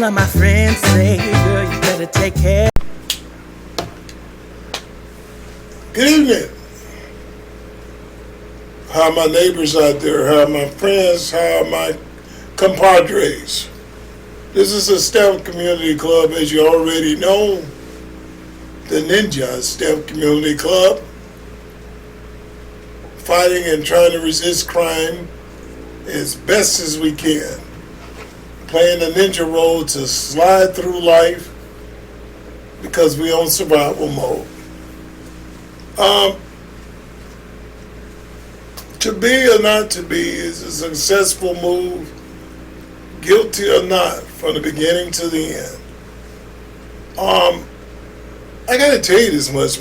of my friends say, girl, you better take care. Good evening. How are my neighbors out there? How are my friends? How are my compadres? This is the Stealth Community Club, as you already know. The Ninja Stealth Community Club. Fighting and trying to resist crime as best as we can. Playing the ninja role to slide through life because we on survival mode. To be or not to be is a successful move, guilty or not, from the beginning to the end. I gotta tell you this much.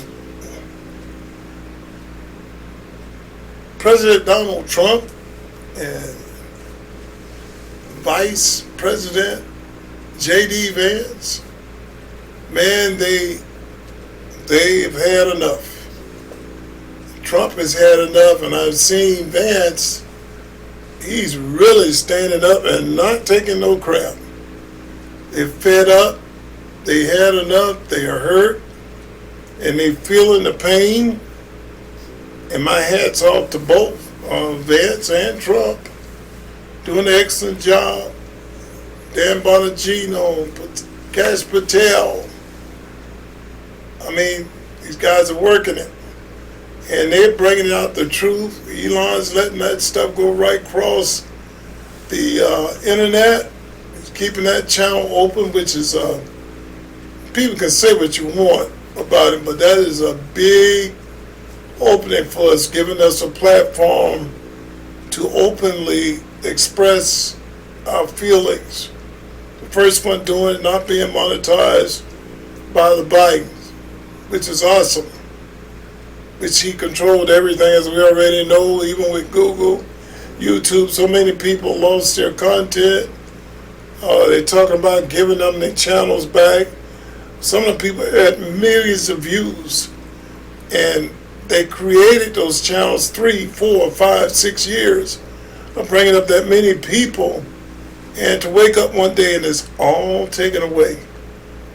President Donald Trump and Vice President J.D. Vance, man, they've had enough. Trump has had enough, and I've seen Vance, he's really standing up and not taking no crap. They're fed up, they had enough, they are hurt, and they feeling the pain. And my hat's off to both Vance and Trump, doing an excellent job. Dan Bongino, Cash Patel. I mean, these guys are working it. And they're bringing out the truth. Elon's letting that stuff go right across the internet. He's keeping that channel open, which is, people can say what you want about it, but that is a big opening for us, giving us a platform to openly express our feelings. The first one doing it, not being monetized by the Bidens, which is awesome. Which he controlled everything, as we already know, even with Google, YouTube. So many people lost their content. They're talking about giving them their channels back. Some of the people had millions of views, and they created those channels 3, 4, 5, 6 years of bringing up that many people, and to wake up one day and it's all taken away.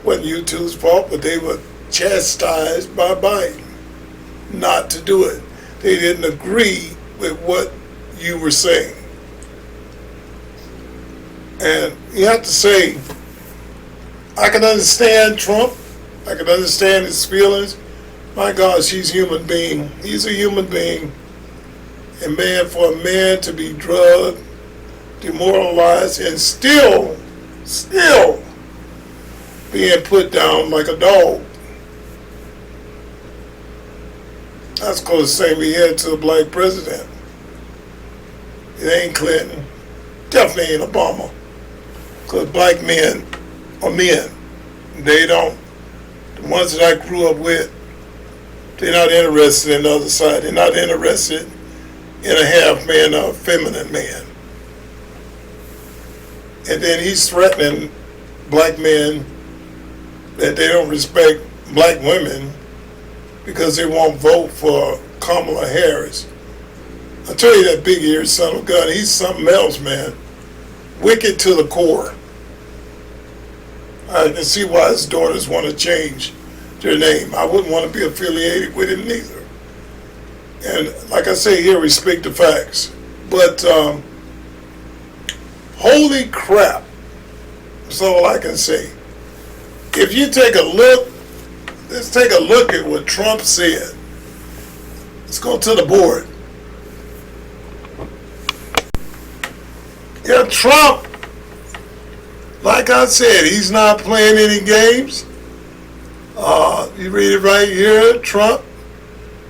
Wasn't YouTube's fault, but they were chastised by Biden not to do it. They didn't agree with what you were saying. And you have to say, I can understand Trump. I can understand his feelings. My gosh, he's a human being. He's a human being. And man, for a man to be drugged, demoralized, and still being put down like a dog. That's close to saying we had to a black president. It ain't Clinton. Definitely ain't Obama. Because black men are men. They don't, the ones that I grew up with, they're not interested in the other side. They're not interested in a half man or a feminine man. And then he's threatening black men that they don't respect black women because they won't vote for Kamala Harris. I tell you, that big-eared son of God, he's something else, man. Wicked to the core. I can see why his daughters want to change their name. I wouldn't want to be affiliated with him neither. And like I say here, respect the facts. But holy crap, that's all I can say. If you take a look, let's take a look at what Trump said. Let's go to the board. Yeah, Trump, like I said, he's not playing any games. You read it right here. Trump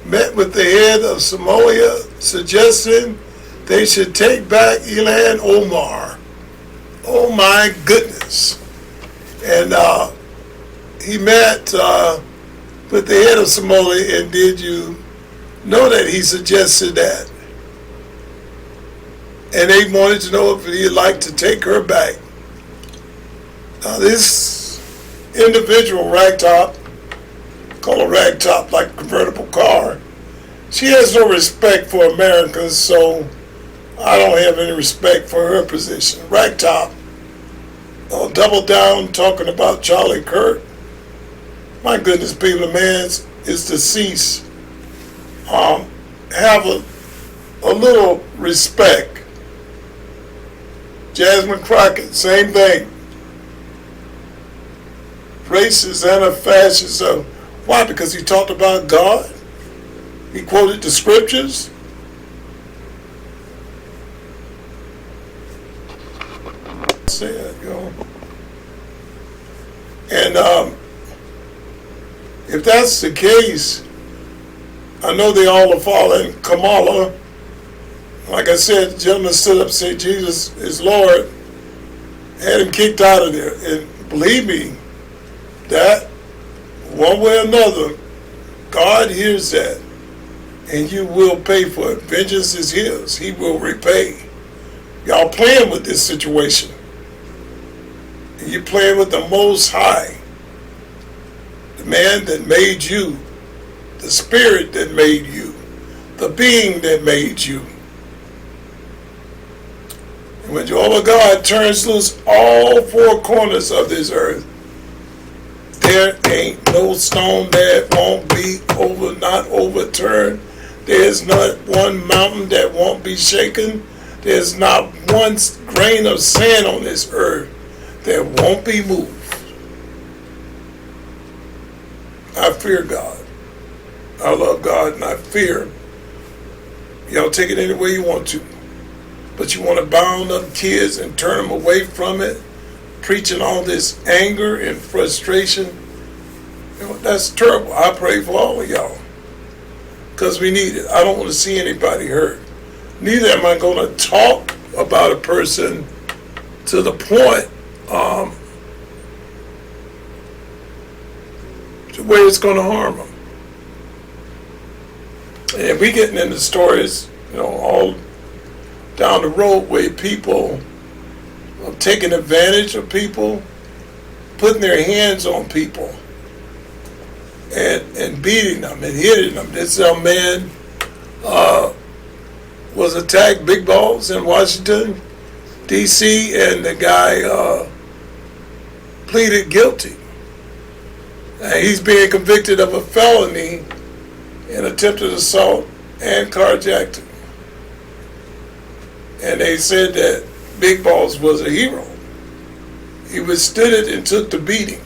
met with the head of Somalia, suggesting they should take back Ilhan Omar. Oh my goodness. And he met with the head of Somalia, and did you know that he suggested that? And they wanted to know if he'd like to take her back. Now this individual, ragtop, call her ragtop like a convertible car, she has no respect for Americans, so I don't have any respect for her position. Ragtop, double down talking about Charlie Kirk. My goodness, people, the man is deceased. Have a little respect. Jasmine Crockett, same thing. Racist and a fascist. Why? Because he talked about God. He quoted the scriptures. Said, you know. And if that's the case, I know they all are following Kamala. Like I said, the gentleman stood up and said Jesus is Lord, had him kicked out of there. And believe me, that one way or another, God hears that, and you will pay for it. Vengeance is his. He will repay. Y'all playing with this situation. And you're playing with the Most High, the man that made you, the spirit that made you, the being that made you. And when Jehovah God turns loose all four corners of this earth, there ain't no stone that won't be not overturned. There's not one mountain that won't be shaken. There's not one grain of sand on this earth that won't be moved. I fear God. I love God and I fear him. Y'all take it any way you want to. But you want to bound up kids and turn them away from it, preaching all this anger and frustration. You know, that's terrible. I pray for all of y'all, because we need it. I don't want to see anybody hurt. Neither am I going to talk about a person to the point to where it's going to harm them. And we getting into stories, you know, all down the road where people are taking advantage of people, putting their hands on people, and beating them and hitting them. This young man was attacked, big balls, in Washington, D.C., and the guy pleaded guilty. He's being convicted of a felony in attempted assault and carjacking. And they said that Big Balls was a hero. He withstood it and took the beating.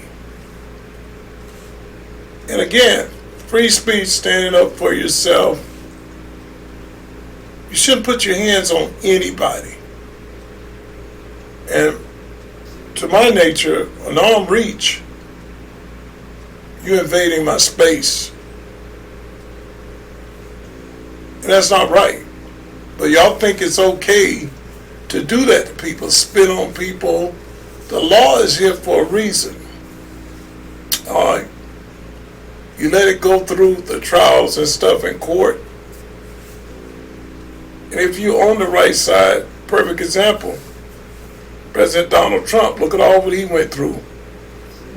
And again, free speech, standing up for yourself. You shouldn't put your hands on anybody. And to my nature, an arm reach, you're invading my space. And that's not right. But y'all think it's okay to do that to people, spit on people. The law is here for a reason. You let it go through the trials and stuff in court. And if you're on the right side, perfect example, President Donald Trump, look at all what he went through.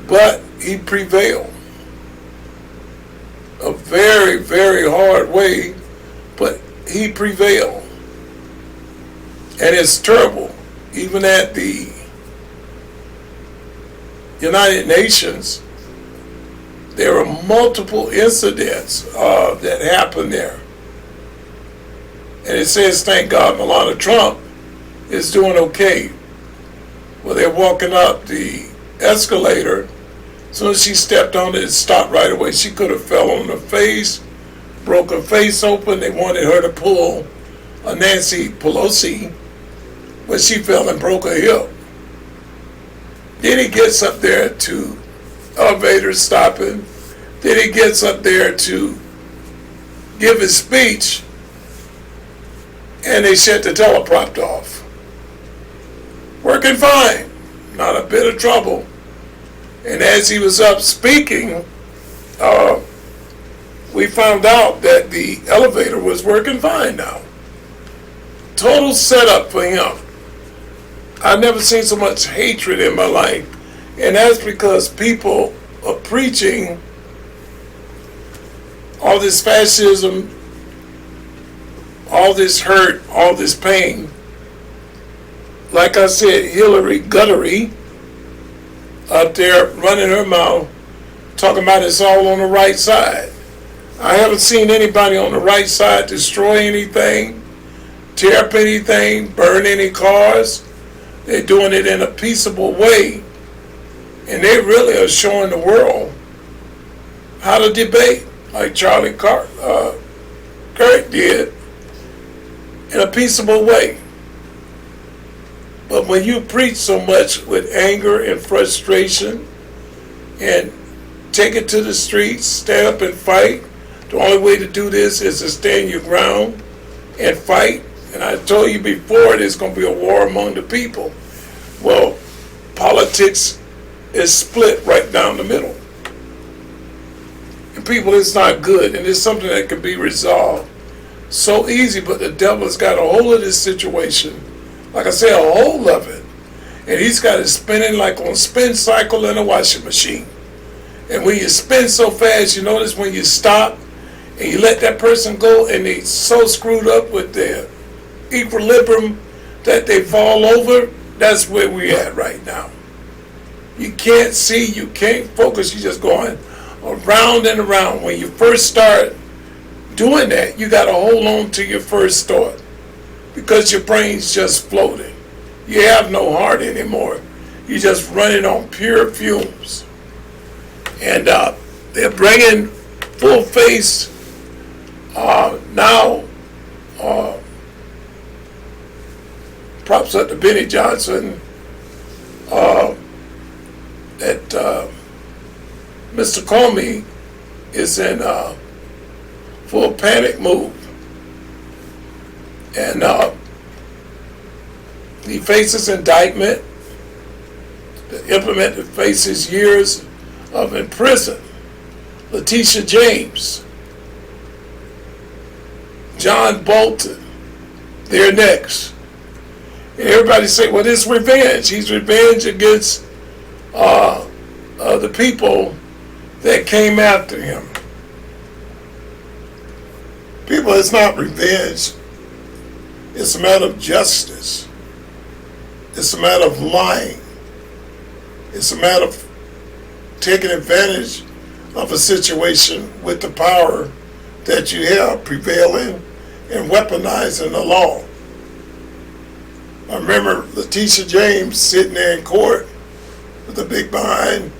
But he prevailed. A very, very hard way, but he prevailed. And it's terrible. Even at the United Nations, there are multiple incidents that happened there. And it says, thank God, Melania Trump is doing okay. Well, they're walking up the escalator. As soon as she stepped on it, it stopped right away. She could have fell on her face, broke her face open. They wanted her to pull a Nancy Pelosi, but she fell and broke her hip. Then he gets up there to elevator stopping. Then he gets up there to give his speech, and they shut the teleprompter off. Working fine, not a bit of trouble. And as he was up speaking, we found out that the elevator was working fine now. Total setup for him. I've never seen so much hatred in my life. And that's because people are preaching all this fascism, all this hurt, all this pain. Like I said, Hillary Guttery up there running her mouth, talking about it's all on the right side. I haven't seen anybody on the right side destroy anything, tear up anything, burn any cars. They're doing it in a peaceable way, and they really are showing the world how to debate, like Charlie Kirk did, in a peaceable way. But when you preach so much with anger and frustration and take it to the streets, stand up and fight, the only way to do this is to stand your ground and fight. And I told you before, there's going to be a war among the people. Well, politics is split right down the middle. And people, it's not good, and it's something that can be resolved so easy, but the devil's got a hold of this situation. Like I say, a hold of it. And he's got it spinning like on a spin cycle in a washing machine. And when you spin so fast, you notice when you stop and you let that person go and they so screwed up with their equilibrium that they fall over, that's where we're at right now. You can't see, you can't focus, you're just going around and around. When you first start doing that, you got to hold on to your first thought because your brain's just floating. You have no heart anymore. You're just running on pure fumes. And they're bringing full face now. Props up to Benny Johnson that Mr. Comey is in full panic move. And he faces indictment. The implement faces years of in prison. Letitia James, John Bolton, they're next. And everybody say, well, this revenge. He's revenge against the people that came after him. People, it's not revenge. It's a matter of justice. It's a matter of lying. It's a matter of taking advantage of a situation with the power that you have prevailing and weaponizing the law. I remember Letitia James sitting there in court with a big behind,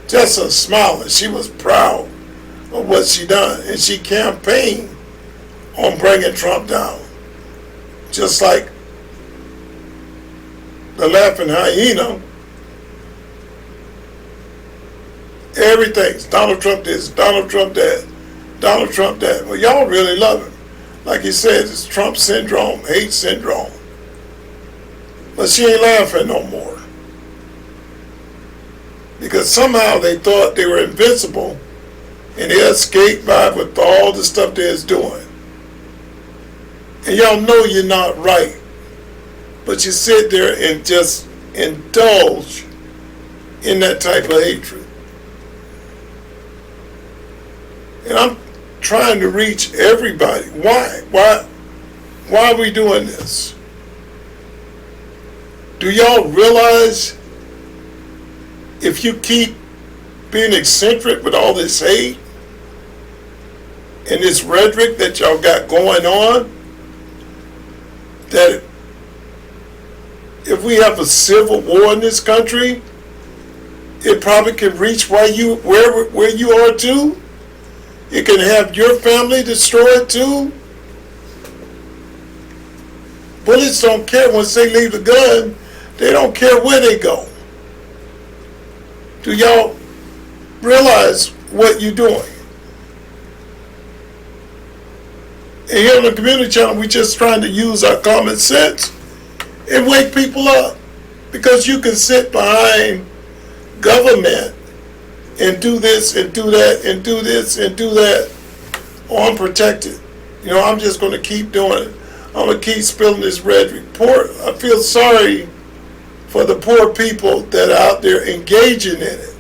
just a smiling. She was proud of what she done, and she campaigned on bringing Trump down. Just like the laughing hyena, everything's Donald Trump this, Donald Trump that, Donald Trump that. Well, y'all really love him. Like he said, it's Trump syndrome, hate syndrome. But she ain't laughing no more. Because somehow they thought they were invincible and they escaped by with all the stuff they're doing. And y'all know you're not right. But you sit there and just indulge in that type of hatred. And I'm trying to reach everybody. Why? Why are we doing this? Do y'all realize if you keep being eccentric with all this hate and this rhetoric that y'all got going on, that if we have a civil war in this country, it probably can reach where you are too? It can have your family destroyed too? Bullets don't care once they leave the gun. They don't care where they go. Do y'all realize what you're doing? And here on the community channel, we're just trying to use our common sense and wake people up. Because you can sit behind government and do this and do that and do this and do that unprotected. You know, I'm just going to keep doing it. I'm going to keep spilling this rhetoric. I feel sorry for the poor people that are out there engaging in it.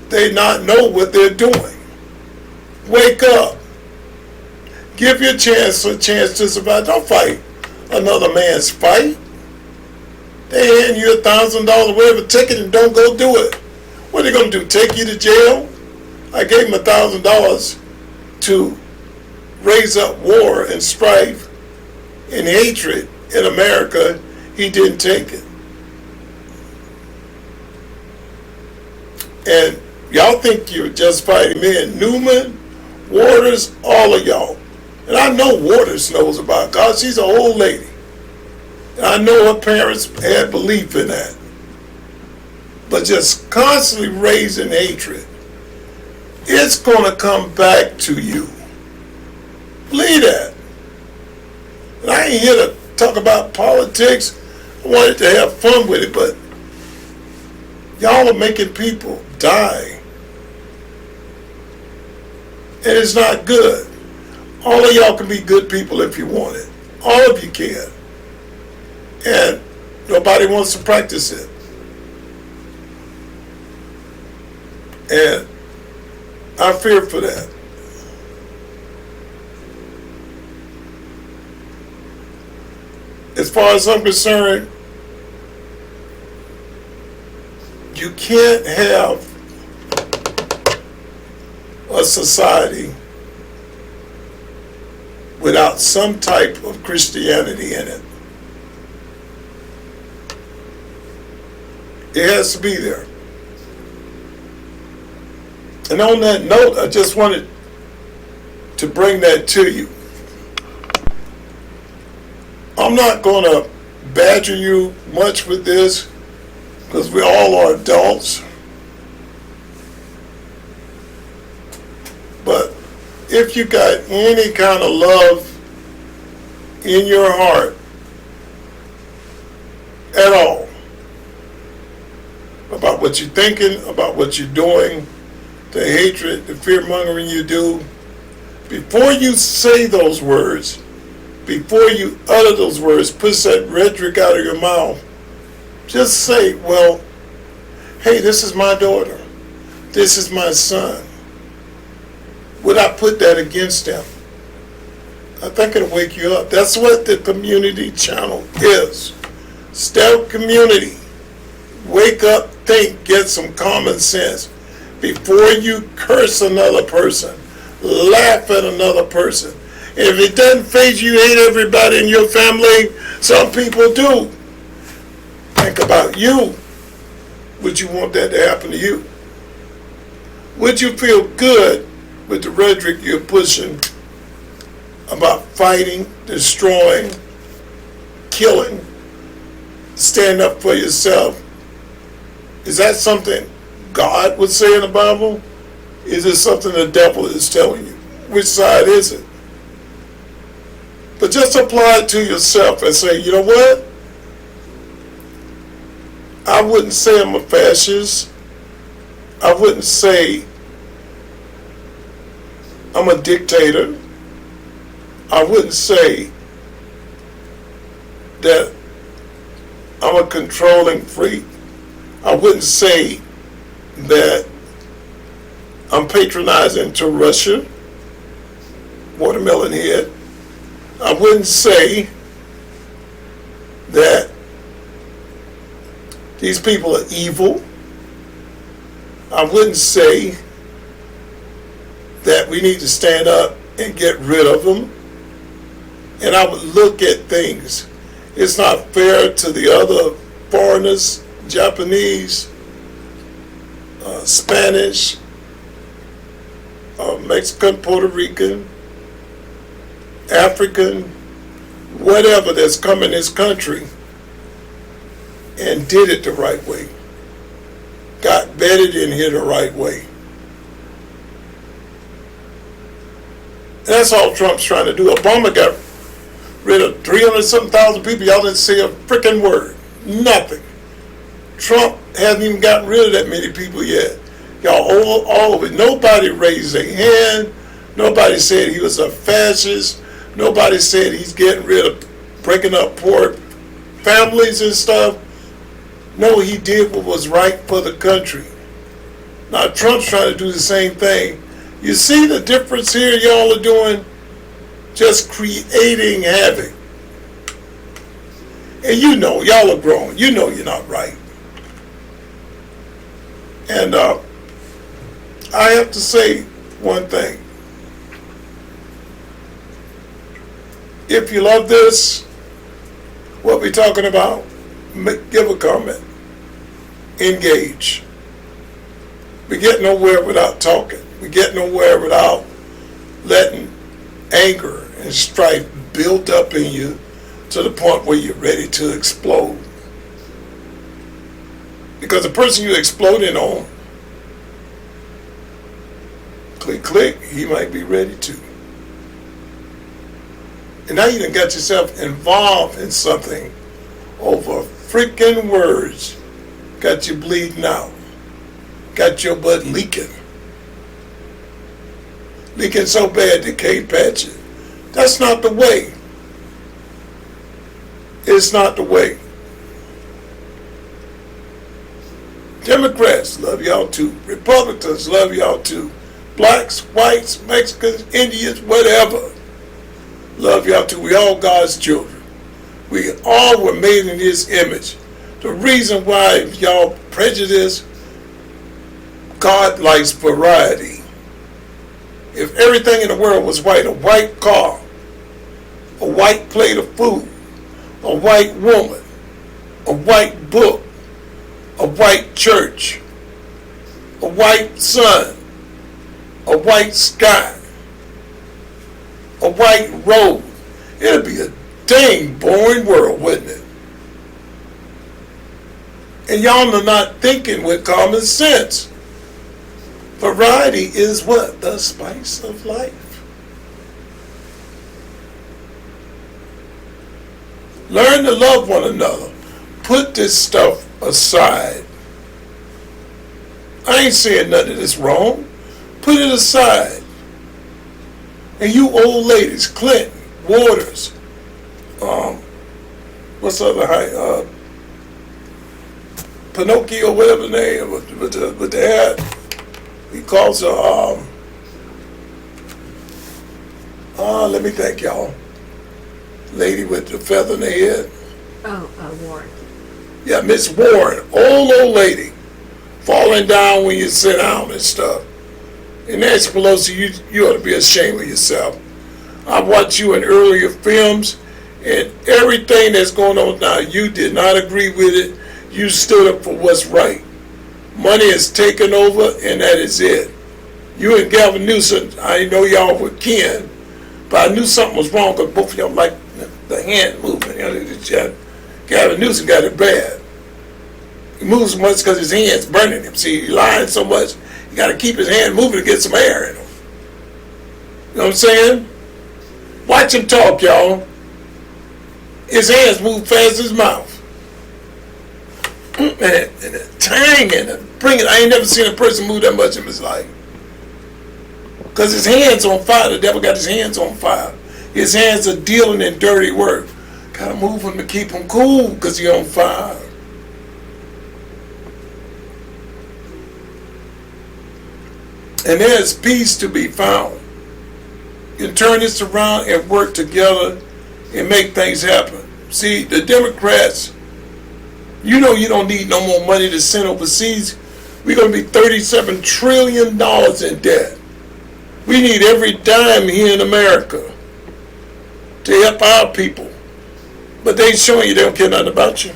They not know what they're doing. Wake up. Give your chance a chance to survive. Don't fight another man's fight. They hand you $1,000, whatever ticket, and don't go do it. What are they going to do? Take you to jail? I gave him $1,000 to raise up war and strife and hatred in America. He didn't take it. And y'all think you're just fighting men. Newman, Waters, all of y'all. And I know Waters knows about God. She's an old lady. And I know her parents had belief in that. But just constantly raising hatred, it's going to come back to you. Believe that. And I ain't here to talk about politics. I wanted to have fun with it, but y'all are making people die. And it's not good. All of y'all can be good people if you want it. All of you can. And nobody wants to practice it. And I fear for that. As far as I'm concerned, you can't have a society without some type of Christianity in it. It has to be there. And on that note, I just wanted to bring that to you. I'm not going to badger you much with this because we all are adults. But if you got any kind of love in your heart at all about what you're thinking, about what you're doing, the hatred, the fear-mongering you do, before you say those words, before you utter those words, push that rhetoric out of your mouth, just say, well, hey, this is my daughter. This is my son. Would I put that against them? I think it'll wake you up. That's what the community channel is. Stealth community. Wake up, think, get some common sense. Before you curse another person, laugh at another person. And if it doesn't faze you, hate everybody in your family, some people do. Think about you. Would you want that to happen to you? Would you feel good with the rhetoric you're pushing about fighting, destroying, killing, stand up for yourself? Is that something God would say in the Bible? Is it something the devil is telling you? Which side is it? But just apply it to yourself and say, you know what? I wouldn't say I'm a fascist. I wouldn't say I'm a dictator. I wouldn't say that I'm a controlling freak. I wouldn't say that I'm patronizing to Russia, watermelon head. I wouldn't say that these people are evil. I wouldn't say that we need to stand up and get rid of them. And I would look at things. It's not fair to the other foreigners, Japanese, Spanish, Mexican, Puerto Rican, African, whatever that's come in this country and did it the right way. Got vetted in here the right way. And that's all Trump's trying to do. Obama got rid of 300-something thousand people. Y'all didn't say a freaking word. Nothing. Trump hasn't even gotten rid of that many people yet. Y'all all of it. Nobody raised their hand. Nobody said he was a fascist. Nobody said he's getting rid of breaking up poor families and stuff. No, he did what was right for the country. Now Trump's trying to do the same thing. You see the difference here y'all are doing? Just creating havoc. And you know, y'all are grown. You know you're not right. And I have to say one thing. If you love this, what we're talking about, give a comment. Engage. We get nowhere without talking. We get nowhere without letting anger and strife build up in you to the point where you're ready to explode. Because the person you're exploding on, click, click, he might be ready to. And now you done got yourself involved in something over freaking words. Got you bleeding out. Got your butt leaking. Leaking so bad they can't patch it. That's not the way. It's not the way. Democrats love y'all too. Republicans love y'all too. Blacks, whites, Mexicans, Indians, whatever. Love y'all too. We all God's children. We all were made in His image. The reason why y'all prejudice, God likes variety. If everything in the world was white, a white car, a white plate of food, a white woman, a white book, a white church, a white sun, a white sky, a white road, it'd be a dang boring world, wouldn't it? And y'all are not thinking with common sense. Variety is what? The spice of life. Learn to love one another. Put this stuff aside. I ain't saying nothing that's wrong. Put it aside. And you old ladies, Clinton, Waters, what's the other high, Pinocchio, whatever the name, with the hat, he calls her, let me think, y'all. Lady with the feather in the head. Warren. Yeah, Miss Warren, old lady, falling down when you sit down and stuff. And Nancy Pelosi, you ought to be ashamed of yourself. I've watched you in earlier films, and everything that's going on now, you did not agree with it. You stood up for what's right. Money is taken over, and that is it. You and Gavin Newsom, I know y'all were kin, but I knew something was wrong because both of y'all like the hand movement. Gavin Newsom got it bad. He moves so much because his hand's burning him. See, he's lying so much, you got to keep his hand moving to get some air in him. You know what I'm saying? Watch him talk, y'all. His hands move fast as his mouth. And the tang and the bringing. I ain't never seen a person move that much in his life. Because his hands on fire. The devil got his hands on fire. His hands are dealing in dirty work. Gotta move him to keep him cool because he's on fire. And there's peace to be found. You can turn this around and work together and make things happen. See, the Democrats, you know you don't need no more money to send overseas. We're going to be $37 trillion in debt. We need every dime here in America to help our people. But they showing you they don't care nothing about you.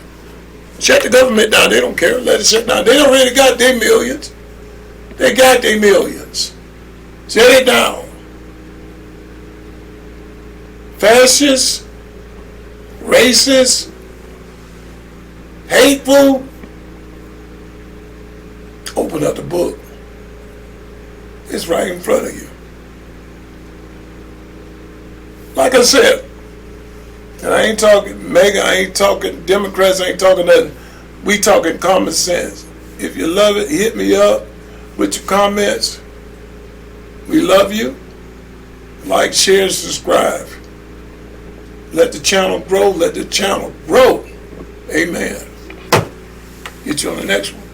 Shut the government down. They don't care. Let it shut down. They already got their millions. They got their millions. Shut it down. Fascist, racist, hateful. Open up the book. It's right in front of you. Like I said, and I ain't talking MAGA, I ain't talking Democrats, I ain't talking nothing. We talking common sense. If you love it, hit me up with your comments. We love you. Like, share, subscribe. Let the channel grow. Let the channel grow. Amen. Get you on the next one.